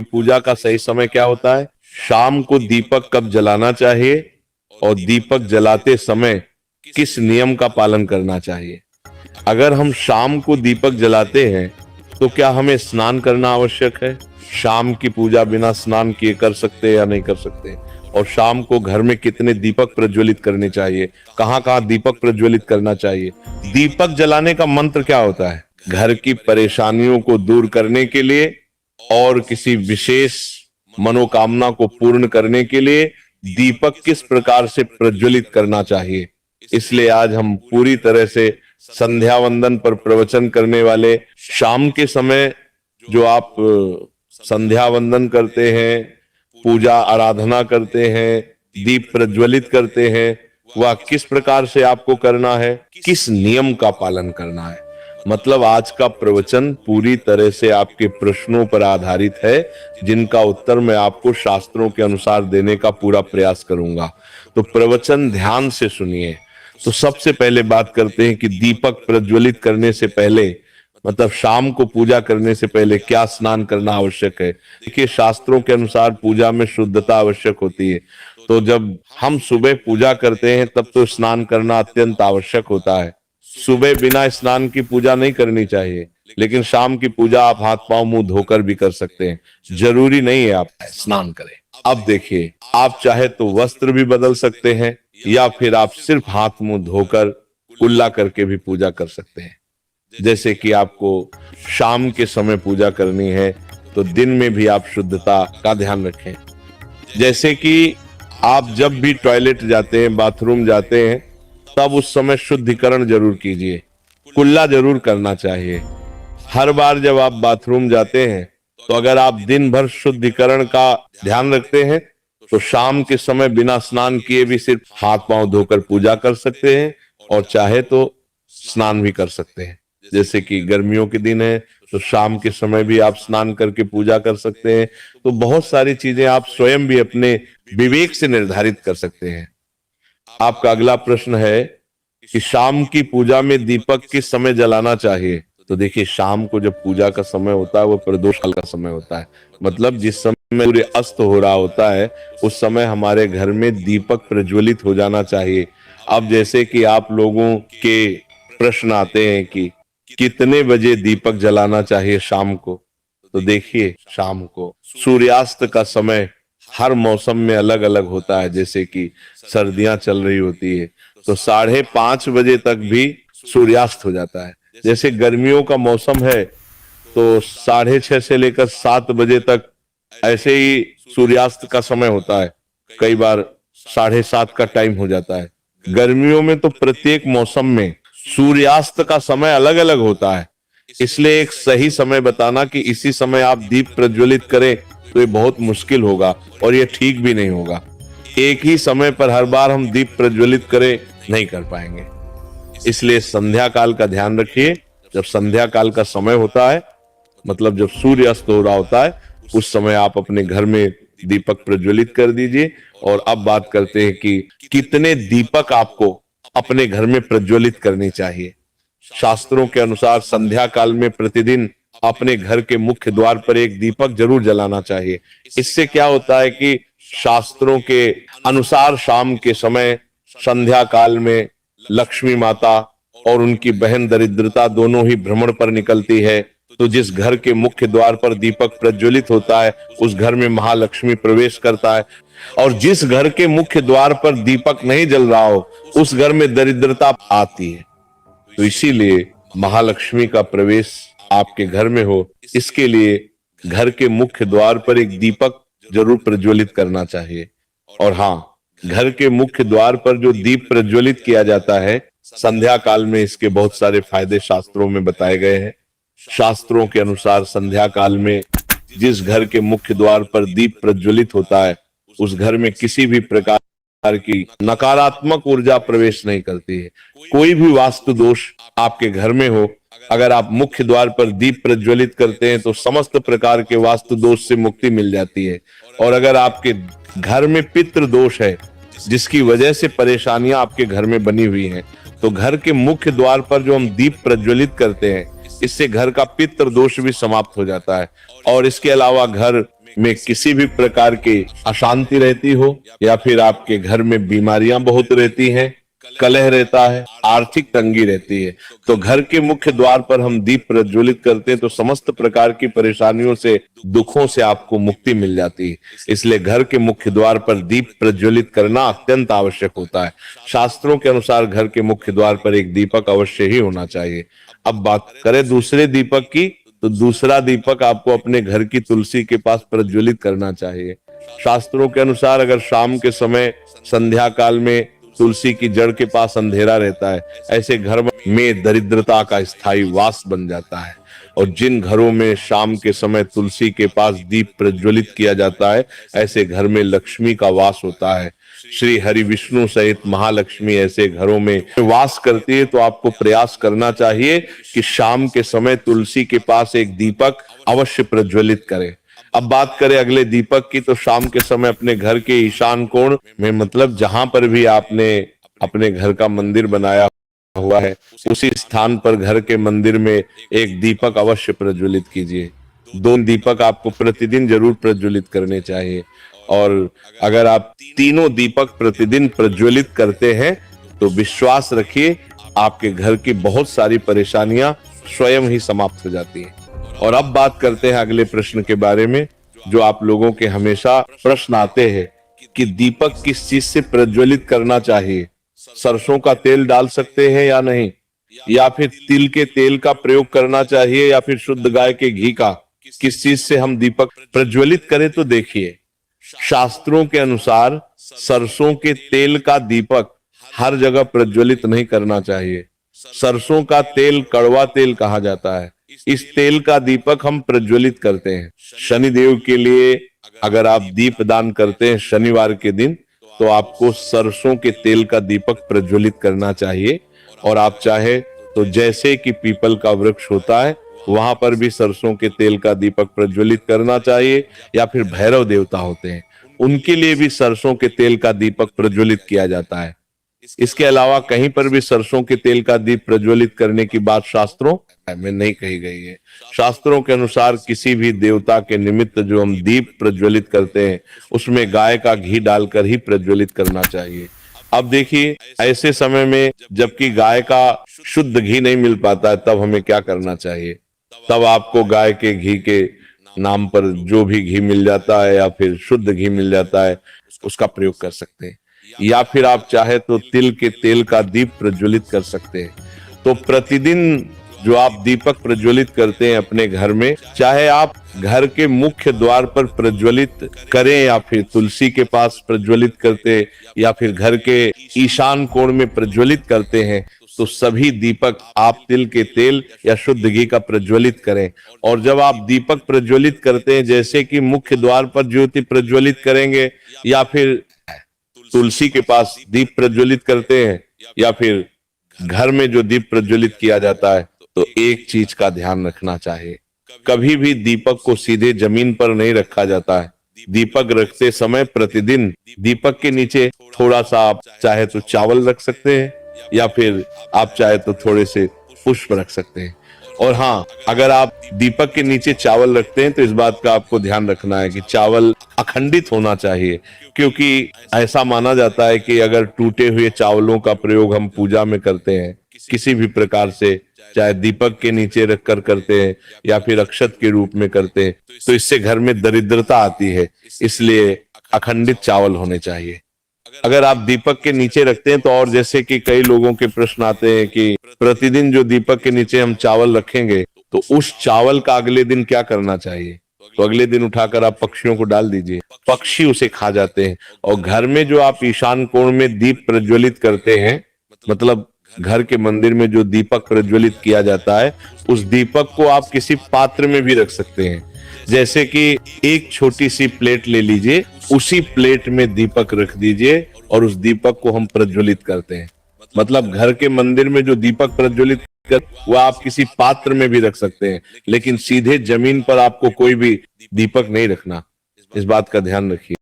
पूजा का सही समय क्या होता है? शाम को दीपक कब जलाना चाहिए और दीपक जलाते समय किस नियम का पालन करना चाहिए? अगर हम शाम को दीपक जलाते हैं तो क्या हमें स्नान करना आवश्यक है? शाम की पूजा बिना स्नान किए कर सकते हैं या नहीं कर सकते? और शाम को घर में कितने दीपक प्रज्वलित करने चाहिए? कहां कहां दीपक प्रज्वलित करना चाहिए? दीपक जलाने का मंत्र क्या होता है? घर की परेशानियों को दूर करने के लिए और किसी विशेष मनोकामना को पूर्ण करने के लिए दीपक किस प्रकार से प्रज्वलित करना चाहिए, इसलिए आज हम पूरी तरह से संध्या वंदन पर प्रवचन करने वाले शाम के समय जो आप संध्या वंदन करते हैं, पूजा आराधना करते हैं, दीप प्रज्वलित करते हैं, वह किस प्रकार से आपको करना है, किस नियम का पालन करना है। मतलब आज का प्रवचन पूरी तरह से आपके प्रश्नों पर आधारित है, जिनका उत्तर मैं आपको शास्त्रों के अनुसार देने का पूरा प्रयास करूंगा। तो प्रवचन ध्यान से सुनिए। तो सबसे पहले बात करते हैं कि दीपक प्रज्वलित करने से पहले, मतलब शाम को पूजा करने से पहले क्या स्नान करना आवश्यक है। देखिए, शास्त्रों के अनुसार पूजा में शुद्धता आवश्यक होती है। तो जब हम सुबह पूजा करते हैं तब तो स्नान करना अत्यंत आवश्यक होता है। सुबह बिना स्नान की पूजा नहीं करनी चाहिए, लेकिन शाम की पूजा आप हाथ पांव मुंह धोकर भी कर सकते हैं, जरूरी नहीं है आप स्नान करें। अब देखिए, आप चाहे तो वस्त्र भी बदल सकते हैं या फिर आप सिर्फ हाथ मुंह धोकर कुल्ला करके भी पूजा कर सकते हैं। जैसे कि आपको शाम के समय पूजा करनी है तो दिन में भी आप शुद्धता का ध्यान रखें। जैसे कि आप जब भी टॉयलेट जाते हैं, बाथरूम जाते हैं, तब उस समय शुद्धिकरण जरूर कीजिए, कुल्ला जरूर करना चाहिए। हर बार जब आप बाथरूम जाते हैं तो अगर आप दिन भर शुद्धिकरण का ध्यान रखते हैं तो शाम के समय बिना स्नान किए भी सिर्फ हाथ पांव धोकर पूजा कर सकते हैं और चाहे तो स्नान भी कर सकते हैं। जैसे कि गर्मियों के दिन है तो शाम के समय भी आप स्नान करके पूजा कर सकते हैं। तो बहुत सारी चीजें आप स्वयं भी अपने विवेक से निर्धारित कर सकते हैं। आपका अगला प्रश्न है कि शाम की पूजा में दीपक किस समय जलाना चाहिए। तो देखिए, शाम को जब पूजा का समय होता है वो प्रदोष काल का समय होता है, मतलब जिस समय सूर्य अस्त हो रहा होता है उस समय हमारे घर में दीपक प्रज्वलित हो जाना चाहिए। अब जैसे कि आप लोगों के प्रश्न आते हैं कि कितने बजे दीपक जलाना चाहिए शाम को, तो देखिए, शाम को सूर्यास्त का समय हर मौसम में अलग अलग होता है। जैसे कि सर्दियां चल रही होती है तो 5:30 बजे तक भी सूर्यास्त हो जाता है। जैसे गर्मियों का मौसम है तो 6:30 से लेकर 7 बजे तक ऐसे ही सूर्यास्त का समय होता है। कई बार 7:30 का टाइम हो जाता है। गर्मियों में तो प्रत्येक मौसम में सूर्यास्त का समय अलग अलग होता है, इसलिए एक सही समय बताना कि इसी समय आप दीप प्रज्वलित करें तो ये बहुत मुश्किल होगा और ये ठीक भी नहीं होगा। एक ही समय पर हर बार हम दीप प्रज्वलित करें नहीं कर पाएंगे, इसलिए संध्या काल का ध्यान रखिए। जब संध्या काल का समय होता है, मतलब जब सूर्य अस्त हो रहा होता है, उस समय आप अपने घर में दीपक प्रज्वलित कर दीजिए। और अब बात करते हैं कि कितने दीपक आपको अपने घर में प्रज्वलित करनी चाहिए। शास्त्रों के अनुसार संध्या काल में प्रतिदिन अपने घर के मुख्य द्वार पर एक दीपक जरूर जलाना चाहिए। इससे क्या होता है कि शास्त्रों के अनुसार शाम के समय संध्या काल में लक्ष्मी माता और उनकी बहन दरिद्रता दोनों ही भ्रमण पर निकलती है। तो जिस घर के मुख्य द्वार पर दीपक प्रज्वलित होता है उस घर में महालक्ष्मी प्रवेश करता है, और जिस घर के मुख्य द्वार पर दीपक नहीं जल रहा हो उस घर में दरिद्रता आती है। तो इसीलिए महालक्ष्मी का प्रवेश आपके घर में हो, इसके लिए घर के मुख्य द्वार पर एक दीपक जरूर प्रज्वलित करना चाहिए। और हाँ, घर के मुख्य द्वार पर जो दीप प्रज्वलित किया जाता है संध्या काल में, इसके बहुत सारे फायदे शास्त्रों में बताए गए हैं। शास्त्रों के अनुसार संध्या काल में जिस घर के मुख्य द्वार पर दीप प्रज्वलित होता है उस घर में किसी भी प्रकार की नकारात्मक ऊर्जा प्रवेश नहीं करती है। कोई भी वास्तु दोष आपके घर में हो, अगर आप मुख्य द्वार पर दीप प्रज्वलित करते हैं तो समस्त प्रकार के वास्तु दोष से मुक्ति मिल जाती है। और अगर आपके घर में पितृ दोष है जिसकी वजह से परेशानियां आपके घर में बनी हुई हैं, तो घर के मुख्य द्वार पर जो हम दीप प्रज्वलित करते हैं इससे घर का पितृ दोष भी समाप्त हो जाता है। और इसके अलावा घर में किसी भी प्रकार की अशांति रहती हो, या फिर आपके घर में बीमारियां बहुत रहती हैं, कलह रहता है, आर्थिक तंगी रहती है, तो घर के मुख्य द्वार पर हम दीप प्रज्वलित करते हैं तो समस्त प्रकार की परेशानियों से, दुखों से आपको मुक्ति मिल जाती है। इसलिए घर के मुख्य द्वार पर दीप प्रज्वलित करना अत्यंत आवश्यक होता है। शास्त्रों के अनुसार घर के मुख्य द्वार पर एक दीपक अवश्य ही होना चाहिए। अब बात करें दूसरे दीपक की, तो दूसरा दीपक आपको अपने घर की तुलसी के पास प्रज्वलित करना चाहिए। शास्त्रों के अनुसार अगर शाम के समय संध्या काल में तुलसी की जड़ के पास अंधेरा रहता है, ऐसे घर में दरिद्रता का स्थायी वास बन जाता है। और जिन घरों में शाम के समय तुलसी के पास दीप प्रज्वलित किया जाता है, ऐसे घर में लक्ष्मी का वास होता है। श्री हरि विष्णु सहित महालक्ष्मी ऐसे घरों में वास करती है। तो आपको प्रयास करना चाहिए कि शाम के समय तुलसी के पास एक दीपक अवश्य प्रज्वलित करें। अब बात करें अगले दीपक की, तो शाम के समय अपने घर के ईशान कोण में, मतलब जहां पर भी आपने अपने घर का मंदिर बनाया हुआ है, उसी स्थान पर घर के मंदिर में एक दीपक अवश्य प्रज्वलित कीजिए। 2 दीपक आपको प्रतिदिन जरूर प्रज्वलित करने चाहिए। और अगर आप 3 दीपक प्रतिदिन प्रज्वलित करते हैं तो विश्वास रखिए आपके घर की बहुत सारी परेशानियां स्वयं ही समाप्त हो जाती हैं। और अब बात करते हैं अगले प्रश्न के बारे में, जो आप लोगों के हमेशा प्रश्न आते हैं कि दीपक किस चीज से प्रज्वलित करना चाहिए। सरसों का तेल डाल सकते हैं या नहीं, या फिर तिल के तेल का प्रयोग करना चाहिए, या फिर शुद्ध गाय के घी का, किस चीज से हम दीपक प्रज्वलित करें। तो देखिए, शास्त्रों के अनुसार सरसों के तेल का दीपक हर जगह प्रज्वलित नहीं करना चाहिए। सरसों का तेल कड़वा तेल कहा जाता है, इस तेल का दीपक हम प्रज्वलित करते हैं। शनिदेव के लिए अगर आप दीप दान करते हैं शनिवार के दिन, तो आपको सरसों के तेल का दीपक प्रज्वलित करना चाहिए। और आप चाहे तो जैसे कि पीपल का वृक्ष होता है, वहां पर भी सरसों के तेल का दीपक प्रज्वलित करना चाहिए। या फिर भैरव देवता होते हैं, उनके लिए भी सरसों के तेल का दीपक प्रज्वलित किया जाता है। इसके अलावा कहीं पर भी सरसों के तेल का दीप प्रज्वलित करने की बात शास्त्रों में नहीं कही गई है। शास्त्रों के अनुसार किसी भी देवता के निमित्त जो हम दीप प्रज्वलित करते हैं, उसमें गाय का घी डालकर ही प्रज्वलित करना चाहिए। अब देखिए, ऐसे समय में जबकि गाय का शुद्ध घी नहीं मिल पाता है, तब हमें क्या करना चाहिए। तब आपको गाय के घी के नाम पर जो भी घी मिल जाता है या फिर शुद्ध घी मिल जाता है, उसका प्रयोग कर सकते हैं। या फिर आप चाहे तो तिल के तेल का दीप प्रज्वलित कर सकते हैं। तो प्रतिदिन जो आप दीपक प्रज्वलित करते हैं अपने घर में, चाहे आप घर के मुख्य द्वार पर प्रज्वलित करें, या फिर तुलसी के पास प्रज्वलित करते, या फिर घर के ईशान कोण में प्रज्वलित करते हैं, तो सभी दीपक आप तिल के तेल या शुद्ध घी का प्रज्वलित करें। और जब आप दीपक प्रज्वलित करते हैं, जैसे कि मुख्य द्वार पर ज्योति प्रज्वलित करेंगे, या फिर तुलसी के पास दीप प्रज्वलित करते हैं, या फिर घर में जो दीप प्रज्वलित किया जाता है, तो एक चीज का ध्यान रखना चाहिए, कभी भी दीपक को सीधे जमीन पर नहीं रखा जाता है। दीपक रखते समय प्रतिदिन दीपक के नीचे थोड़ा सा आप चाहे तो चावल रख सकते हैं, या फिर आप चाहे तो थोड़े से पुष्प रख सकते हैं। और हाँ, अगर आप दीपक के नीचे चावल रखते हैं तो इस बात का आपको ध्यान रखना है कि चावल अखंडित होना चाहिए, क्योंकि ऐसा माना जाता है कि अगर टूटे हुए चावलों का प्रयोग हम पूजा में करते हैं किसी भी प्रकार से, चाहे दीपक के नीचे रखकर करते हैं या फिर अक्षत के रूप में करते हैं, तो इससे घर में दरिद्रता आती है। इसलिए अखंडित चावल होने चाहिए। अगर आप दीपक के नीचे रखते हैं तो, और जैसे कि कई लोगों के प्रश्न आते हैं कि प्रतिदिन जो दीपक के नीचे हम चावल रखेंगे, तो उस चावल का अगले दिन क्या करना चाहिए। तो अगले दिन उठाकर आप पक्षियों को डाल दीजिए, पक्षी उसे खा जाते हैं। और घर में जो आप ईशान कोण में दीप प्रज्वलित करते हैं, मतलब घर के मंदिर में जो दीपक प्रज्वलित किया जाता है, उस दीपक को आप किसी पात्र में भी रख सकते हैं। जैसे कि एक छोटी सी प्लेट ले लीजिए, उसी प्लेट में दीपक रख दीजिए और उस दीपक को हम प्रज्वलित करते हैं। मतलब घर के मंदिर में जो दीपक प्रज्वलित कर, वो आप किसी पात्र में भी रख सकते हैं, लेकिन सीधे जमीन पर आपको कोई भी दीपक नहीं रखना। इस बात का ध्यान रखिए।